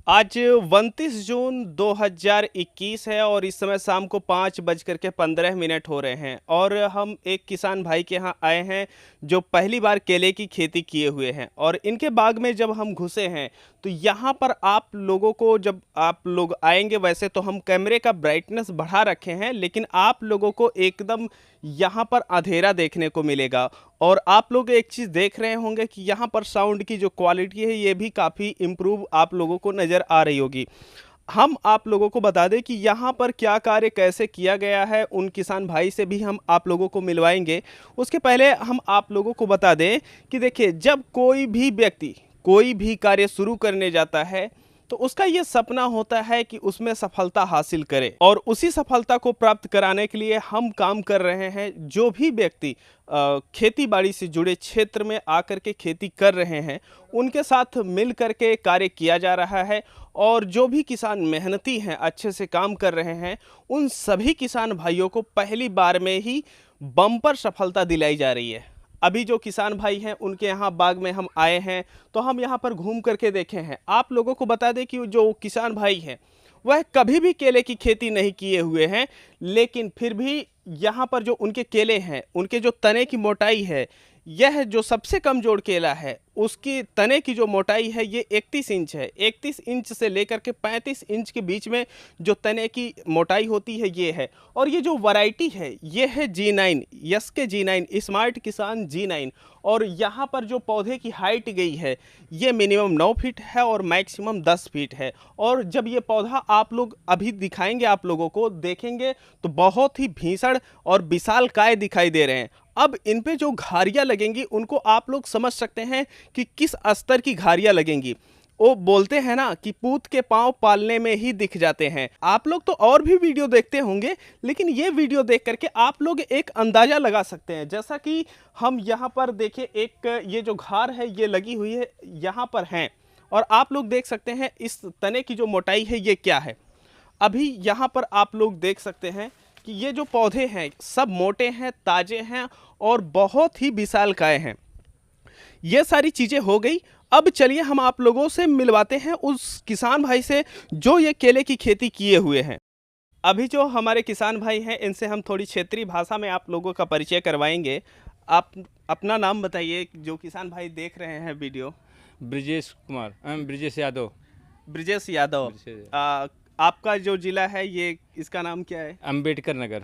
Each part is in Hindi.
आज 29 जून 2021 है और इस समय शाम को 5:15 हो रहे हैं और हम एक किसान भाई के यहाँ आए हैं जो पहली बार केले की खेती किए हुए हैं। और इनके बाग में जब हम घुसे हैं तो यहाँ पर आप लोगों को, जब आप लोग आएंगे, वैसे तो हम कैमरे का ब्राइटनेस बढ़ा रखे हैं, लेकिन आप लोगों को एकदम यहाँ पर अंधेरा देखने को मिलेगा। और आप लोग एक चीज़ देख रहे होंगे कि यहाँ पर साउंड की जो क्वालिटी है ये भी काफ़ी इम्प्रूव आप लोगों को नज़र आ रही होगी। हम आप लोगों को बता दें कि यहाँ पर क्या कार्य कैसे किया गया है, उन किसान भाई से भी हम आप लोगों को मिलवाएंगे। उसके पहले हम आप लोगों को बता दें कि देखिए, जब कोई भी व्यक्ति कोई भी कार्य शुरू करने जाता है तो उसका ये सपना होता है कि उसमें सफलता हासिल करे, और उसी सफलता को प्राप्त कराने के लिए हम काम कर रहे हैं। जो भी व्यक्ति खेती बाड़ी से जुड़े क्षेत्र में आकर के खेती कर रहे हैं उनके साथ मिल करके कार्य किया जा रहा है। और जो भी किसान मेहनती हैं, अच्छे से काम कर रहे हैं, उन सभी किसान भाइयों को पहली बार में ही बम्पर सफलता दिलाई जा रही है। अभी जो किसान भाई हैं उनके यहाँ बाग में हम आए हैं तो हम यहाँ पर घूम करके देखे हैं। आप लोगों को बता दें कि जो किसान भाई हैं वह कभी भी केले की खेती नहीं किए हुए हैं, लेकिन फिर भी यहाँ पर जो उनके केले हैं, उनके जो तने की मोटाई है, यह जो सबसे कमजोर केला है उसकी तने की जो मोटाई है ये 31 इंच है। 31 इंच से लेकर के 35 इंच के बीच में जो तने की मोटाई होती है ये है। और ये जो वैरायटी है ये है G9, यस के G9, स्मार्ट किसान G9। और यहाँ पर जो पौधे की हाइट गई है ये मिनिमम 9 फीट है और मैक्सिमम 10 फीट है। और जब ये पौधा आप लोग अभी दिखाएंगे, आप लोगों को देखेंगे तो बहुत ही भीषण और विशालकाय दिखाई दे रहे हैं। अब इन पे जो घारियाँ लगेंगी उनको आप लोग समझ सकते हैं कि किस स्तर की घारियाँ लगेंगी। वो बोलते हैं ना कि पूत के पांव पालने में ही दिख जाते हैं। आप लोग तो और भी वीडियो देखते होंगे, लेकिन ये वीडियो देख करके आप लोग एक अंदाज़ा लगा सकते हैं। जैसा कि हम यहाँ पर देखिए, एक ये जो घार है ये लगी हुई है यहाँ पर हैं, और आप लोग देख सकते हैं इस तने की जो मोटाई है ये क्या है। अभी यहाँ पर आप लोग देख सकते हैं कि ये जो पौधे हैं सब मोटे हैं, ताजे हैं और बहुत ही विशालकाय हैं। ये सारी चीज़ें हो गई। अब चलिए हम आप लोगों से मिलवाते हैं उस किसान भाई से जो ये केले की खेती किए हुए हैं। अभी जो हमारे किसान भाई हैं इनसे हम थोड़ी क्षेत्रीय भाषा में आप लोगों का परिचय करवाएंगे। आप अपना नाम बताइए, जो किसान भाई देख रहे हैं वीडियो। ब्रिजेश कुमार, ब्रिजेश यादव। ब्रिजेश यादव। आपका जो जिला है ये, इसका नाम क्या है? अंबेडकर नगर।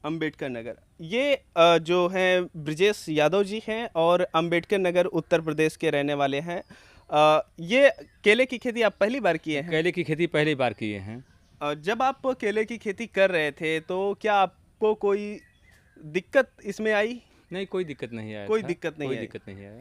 अंबेडकर नगर। ये जो हैं ब्रिजेश यादव जी हैं और अंबेडकर नगर उत्तर प्रदेश के रहने वाले हैं। ये केले की खेती आप पहली बार किए हैं? केले की खेती पहली बार किए हैं। जब आप केले की खेती कर रहे थे तो क्या आपको कोई दिक्कत इसमें आई? नहीं, कोई दिक्कत नहीं आया। कोई दिक्कत नहीं आई। कोई दिक्कत नहीं आया।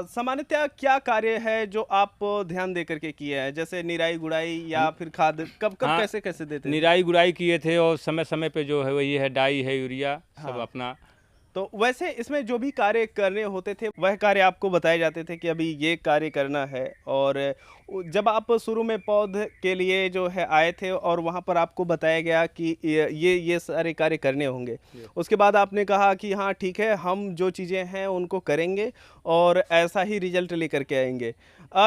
सामान्यतः क्या कार्य है जो आप ध्यान दे करके किए हैं, जैसे निराई गुड़ाई या फिर खाद, कब कब हाँ, कैसे कैसे देते हैं? निराई गुड़ाई किए थे और समय समय पे जो है वही है, डाई है, यूरिया सब हाँ। अपना। तो वैसे इसमें जो भी कार्य करने होते थे वह कार्य आपको बताए जाते थे कि अभी ये कार्य करना है। और जब आप शुरू में पौध के लिए जो है आए थे और वहाँ पर आपको बताया गया कि ये सारे कार्य करने होंगे, उसके बाद आपने कहा कि हाँ ठीक है, हम जो चीज़ें हैं उनको करेंगे और ऐसा ही रिजल्ट लेकर के आएंगे।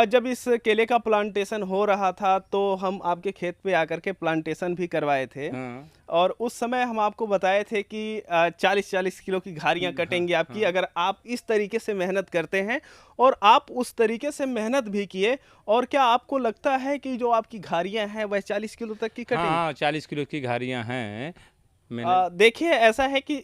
जब इस केले का प्लांटेशन हो रहा था तो हम आपके खेत पे आकर के प्लांटेशन भी करवाए थे। हाँ। और उस समय हम आपको बताए थे कि 40-40 किलो की घारियाँ कटेंगी आपकी, अगर आप इस तरीके से मेहनत करते हैं। और आप उस तरीके से मेहनत भी किए। और क्या आपको लगता है कि जो आपकी घारियाँ हैं वह 40 किलो तक की कटेंगी? हाँ, 40 किलो की घारियाँ हैं। मैंने देखिए, ऐसा है कि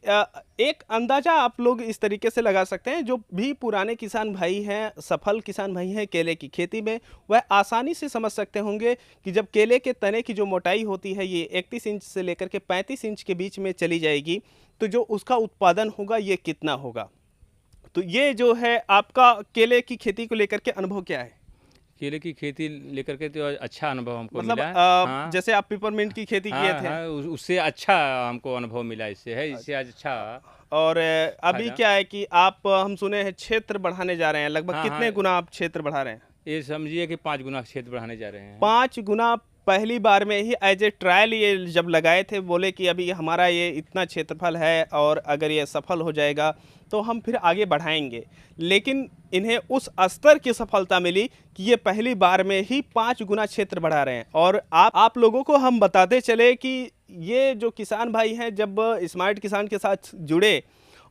एक अंदाज़ा आप लोग इस तरीके से लगा सकते हैं, जो भी पुराने किसान भाई हैं, सफल किसान भाई हैं केले की खेती में, वह आसानी से समझ सकते होंगे कि जब केले के तने की जो मोटाई होती है ये 31 इंच से लेकर के 35 इंच के बीच में चली जाएगी तो जो उसका उत्पादन होगा ये कितना होगा। तो ये जो है आपका केले की खेती को लेकर के अनुभव क्या है? केले की खेती लेकर के तो अच्छा अनुभव हमको मतलब मिला है। हाँ, जैसे आप पिपरमिंट की खेती किए हाँ, थे। हाँ, उससे अच्छा हमको अनुभव मिला, इससे अच्छा। और अभी फायदा। क्या है कि आप, हम सुने हैं क्षेत्र बढ़ाने जा रहे हैं, लगभग हाँ, कितने हाँ, गुना आप क्षेत्र बढ़ा रहे हैं? ये समझिए कि 5 गुना क्षेत्र बढ़ाने जा रहे हैं। 5 गुना पहली बार में ही एज ए ट्रायल ये जब लगाए थे, बोले कि अभी हमारा ये इतना क्षेत्रफल है और अगर ये सफल हो जाएगा तो हम फिर आगे बढ़ाएंगे। लेकिन इन्हें उस स्तर की सफलता मिली कि ये पहली बार में ही 5 गुना क्षेत्र बढ़ा रहे हैं। और आप लोगों को हम बताते चले कि ये जो किसान भाई हैं जब स्मार्ट किसान के साथ जुड़े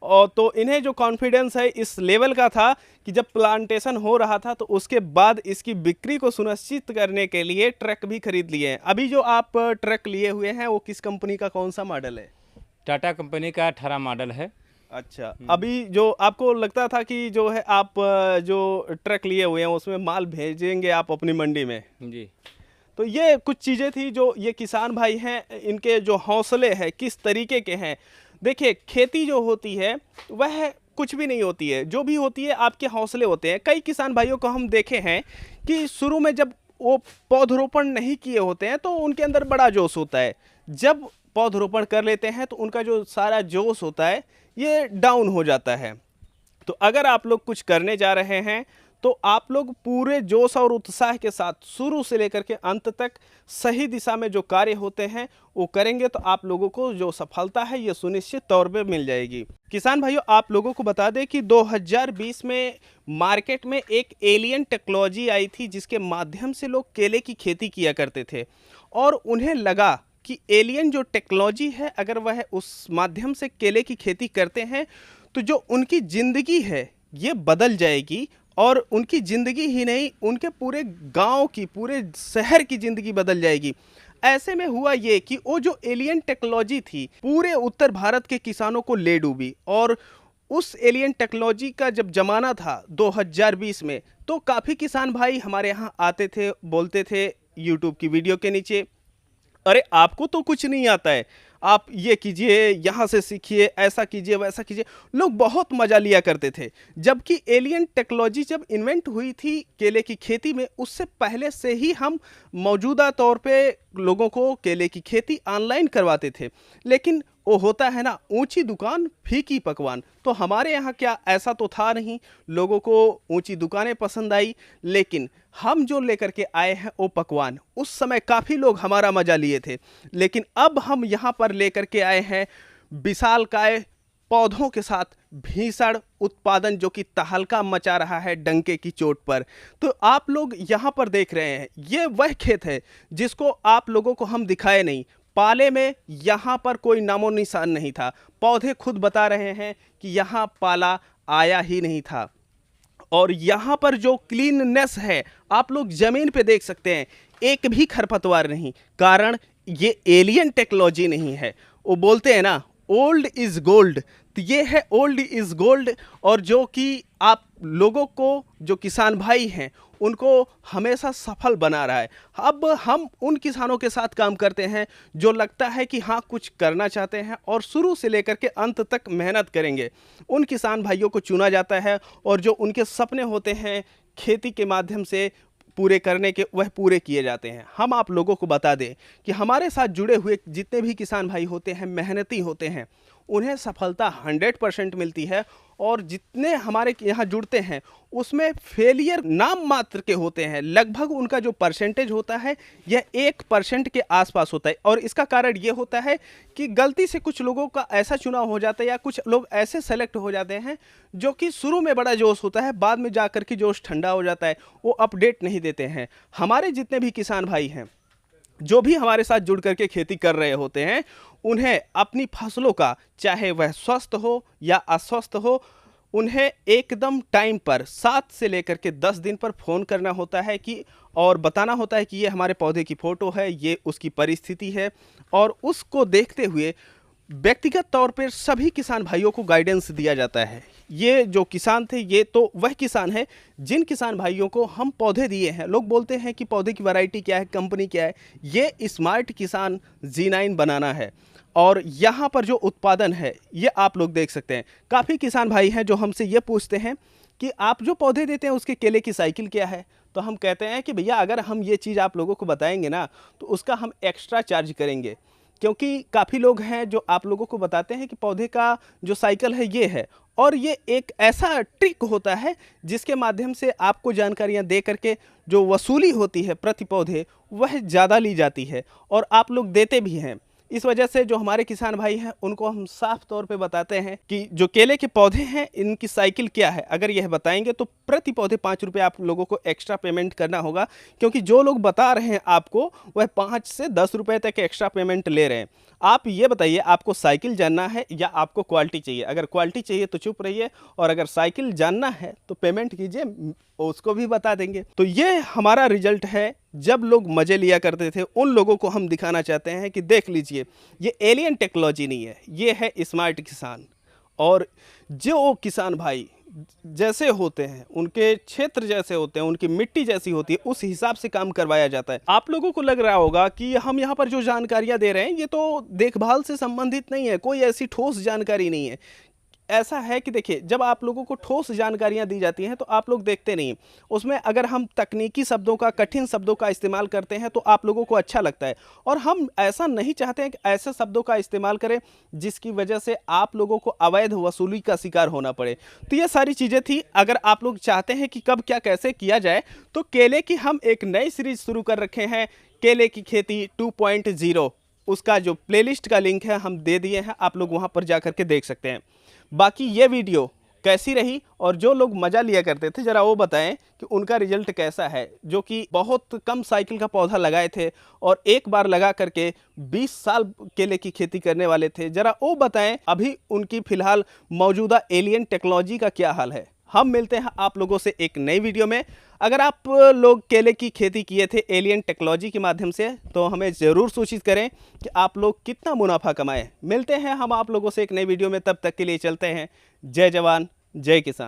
और तो इन्हें जो कॉन्फिडेंस है इस लेवल का था कि जब प्लांटेशन हो रहा था तो उसके बाद इसकी बिक्री को सुनिश्चित करने के लिए ट्रक भी खरीद लिए हैं। अभी जो आप ट्रक लिए हुए हैं वो किस कंपनी का, कौन सा मॉडल है? टाटा कंपनी का 18 मॉडल है। अच्छा, अभी जो आपको लगता था कि जो है आप जो ट्रक लिए हुए हैं उसमें माल भेजेंगे आप अपनी मंडी में जी, तो ये कुछ चीज़ें थी जो ये किसान भाई हैं इनके जो हौसले हैं किस तरीके के हैं। देखिए, खेती जो होती है वह कुछ भी नहीं होती है, जो भी होती है आपके हौसले होते हैं। कई किसान भाइयों को हम देखे हैं कि शुरू में जब वो पौधरोपण नहीं किए होते हैं तो उनके अंदर बड़ा जोश होता है। जब पौधरोपण कर लेते हैं तो उनका जो सारा जोश होता है ये डाउन हो जाता है। तो अगर आप लोग कुछ करने जा रहे हैं तो आप लोग पूरे जोश और उत्साह के साथ शुरू से लेकर के अंत तक सही दिशा में जो कार्य होते हैं वो करेंगे तो आप लोगों को जो सफलता है ये सुनिश्चित तौर पे मिल जाएगी। किसान भाइयों, आप लोगों को बता दें कि 2020 में मार्केट में एक एलियन टेक्नोलॉजी आई थी जिसके माध्यम से लोग केले की खेती किया करते थे और उन्हें लगा कि एलियन जो टेक्नोलॉजी है अगर वह उस माध्यम से केले की खेती करते हैं तो जो उनकी ज़िंदगी है ये बदल जाएगी और उनकी ज़िंदगी ही नहीं उनके पूरे गांव की, पूरे शहर की ज़िंदगी बदल जाएगी। ऐसे में हुआ ये कि वो जो एलियन टेक्नोलॉजी थी पूरे उत्तर भारत के किसानों को ले डूबी और उस एलियन टेक्नोलॉजी का जब ज़माना था 2020 में तो काफ़ी किसान भाई हमारे यहाँ आते थे, बोलते थे यूट्यूब की वीडियो के नीचे, अरे आपको तो कुछ नहीं आता है, आप ये कीजिए, यहाँ से सीखिए, ऐसा कीजिए, वैसा कीजिए। लोग बहुत मज़ा लिया करते थे। जबकि एलियन टेक्नोलॉजी जब इन्वेंट हुई थी केले की खेती में उससे पहले से ही हम मौजूदा तौर पे लोगों को केले की खेती ऑनलाइन करवाते थे। लेकिन वो होता है ना, ऊंची दुकान फीकी पकवान, तो हमारे यहाँ क्या ऐसा तो था नहीं। लोगों को ऊंची दुकानें पसंद आई लेकिन हम जो लेकर के आए हैं वो पकवान उस समय काफ़ी लोग हमारा मज़ा लिए थे। लेकिन अब हम यहाँ पर लेकर के आए हैं विशालकाय पौधों के साथ भीषण उत्पादन जो कि तहलका मचा रहा है डंके की चोट पर। तो आप लोग यहाँ पर देख रहे हैं ये वह खेत है जिसको आप लोगों को हम दिखाए नहीं। पाले में यहाँ पर कोई नामो निशान नहीं था। पौधे खुद बता रहे हैं कि यहाँ पाला आया ही नहीं था। और यहाँ पर जो क्लीननेस है आप लोग ज़मीन पे देख सकते हैं, एक भी खरपतवार नहीं। कारण ये एलियन टेक्नोलॉजी नहीं है। वो बोलते हैं ना ओल्ड इज़ गोल्ड, तो ये है ओल्ड इज़ गोल्ड। और जो कि आप लोगों को, जो किसान भाई हैं उनको हमेशा सफल बना रहा है। अब हम उन किसानों के साथ काम करते हैं जो लगता है कि हाँ कुछ करना चाहते हैं और शुरू से लेकर के अंत तक मेहनत करेंगे। उन किसान भाइयों को चुना जाता है और जो उनके सपने होते हैं खेती के माध्यम से पूरे करने के वह पूरे किए जाते हैं। हम आप लोगों को बता दें कि हमारे साथ जुड़े हुए जितने भी किसान भाई होते हैं मेहनती होते हैं, उन्हें सफलता 100% मिलती है। और जितने हमारे यहाँ जुड़ते हैं उसमें फेलियर नाम मात्र के होते हैं। लगभग उनका जो परसेंटेज होता है यह 1% के आसपास होता है। और इसका कारण ये होता है कि गलती से कुछ लोगों का ऐसा चुनाव हो जाता है या कुछ लोग ऐसे सेलेक्ट हो जाते हैं जो कि शुरू में बड़ा जोश होता है, बाद में जाकर के जोश ठंडा हो जाता है, वो अपडेट नहीं देते हैं। हमारे जितने भी किसान भाई हैं जो भी हमारे साथ जुड़ करके खेती कर रहे होते हैं उन्हें अपनी फसलों का, चाहे वह स्वस्थ हो या अस्वस्थ हो, उन्हें एकदम टाइम पर 7 से लेकर के 10 दिन पर फ़ोन करना होता है कि और बताना होता है कि ये हमारे पौधे की फ़ोटो है, ये उसकी परिस्थिति है। और उसको देखते हुए व्यक्तिगत तौर पर सभी किसान भाइयों को गाइडेंस दिया जाता है। ये जो किसान थे ये तो वह किसान है जिन किसान भाइयों को हम पौधे दिए हैं। लोग बोलते हैं कि पौधे की वैरायटी क्या है, कंपनी क्या है। ये स्मार्ट किसान G9 बनाना है। और यहाँ पर जो उत्पादन है ये आप लोग देख सकते हैं। काफ़ी किसान भाई हैं जो हमसे ये पूछते हैं कि आप जो पौधे देते हैं उसके केले की साइकिल क्या है। तो हम कहते हैं कि भैया अगर हम ये चीज़ आप लोगों को बताएंगे ना तो उसका हम एक्स्ट्रा चार्ज करेंगे, क्योंकि काफ़ी लोग हैं जो आप लोगों को बताते हैं कि पौधे का जो साइकिल है ये है और ये एक ऐसा ट्रिक होता है जिसके माध्यम से आपको जानकारियां दे करके जो वसूली होती है प्रति पौधे वह ज़्यादा ली जाती है और आप लोग देते भी हैं। इस वजह से जो हमारे किसान भाई हैं उनको हम साफ तौर पे बताते हैं कि जो केले के पौधे हैं इनकी साइकिल क्या है। अगर यह बताएंगे तो प्रति पौधे 5 रुपये आप लोगों को एक्स्ट्रा पेमेंट करना होगा, क्योंकि जो लोग बता रहे हैं आपको वह 5 से 10 रुपये तक एक्स्ट्रा पेमेंट ले रहे हैं। आप ये बताइए, आपको साइकिल जानना है या आपको क्वालिटी चाहिए? अगर क्वालिटी चाहिए तो चुप रहिए, और अगर साइकिल जानना है तो पेमेंट कीजिए, उसको भी बता देंगे। तो ये हमारा रिजल्ट है। जब लोग मजे लिया करते थे उन लोगों को हम दिखाना चाहते हैं कि देख लीजिए, ये एलियन टेक्नोलॉजी नहीं है, ये है स्मार्ट किसान। और जो किसान भाई जैसे होते हैं, उनके क्षेत्र जैसे होते हैं, उनकी मिट्टी जैसी होती है, उस हिसाब से काम करवाया जाता है। आप लोगों को लग रहा होगा कि हम यहाँ पर जो जानकारियाँ दे रहे हैं ये तो देखभाल से संबंधित नहीं है, कोई ऐसी ठोस जानकारी नहीं है। ऐसा है कि देखिए, जब आप लोगों को ठोस जानकारियां दी जाती हैं तो आप लोग देखते नहीं। उसमें अगर हम तकनीकी शब्दों का, कठिन शब्दों का इस्तेमाल करते हैं तो आप लोगों को अच्छा लगता है, और हम ऐसा नहीं चाहते हैं कि ऐसे शब्दों का इस्तेमाल करें जिसकी वजह से आप लोगों को अवैध वसूली का शिकार होना पड़े। तो ये सारी चीज़ें थी। अगर आप लोग चाहते हैं कि कब क्या कैसे किया जाए, तो केले की हम एक नई सीरीज शुरू कर रखे हैं, केले की खेती 2.0। उसका जो प्लेलिस्ट का लिंक है हम दे दिए हैं, आप लोग वहाँ पर जा करके देख सकते हैं। बाकी ये वीडियो कैसी रही, और जो लोग मज़ा लिया करते थे ज़रा वो बताएं कि उनका रिजल्ट कैसा है। जो कि बहुत कम साइकिल का पौधा लगाए थे और एक बार लगा करके 20 साल केले की खेती करने वाले थे, ज़रा वो बताएं अभी उनकी फ़िलहाल मौजूदा एलियन टेक्नोलॉजी का क्या हाल है। हम मिलते हैं आप लोगों से एक नई वीडियो में। अगर आप लोग केले की खेती किए थे एलियन टेक्नोलॉजी के माध्यम से तो हमें ज़रूर सूचित करें कि आप लोग कितना मुनाफा कमाए। मिलते हैं हम आप लोगों से एक नई वीडियो में, तब तक के लिए चलते हैं। जय जवान जय किसान।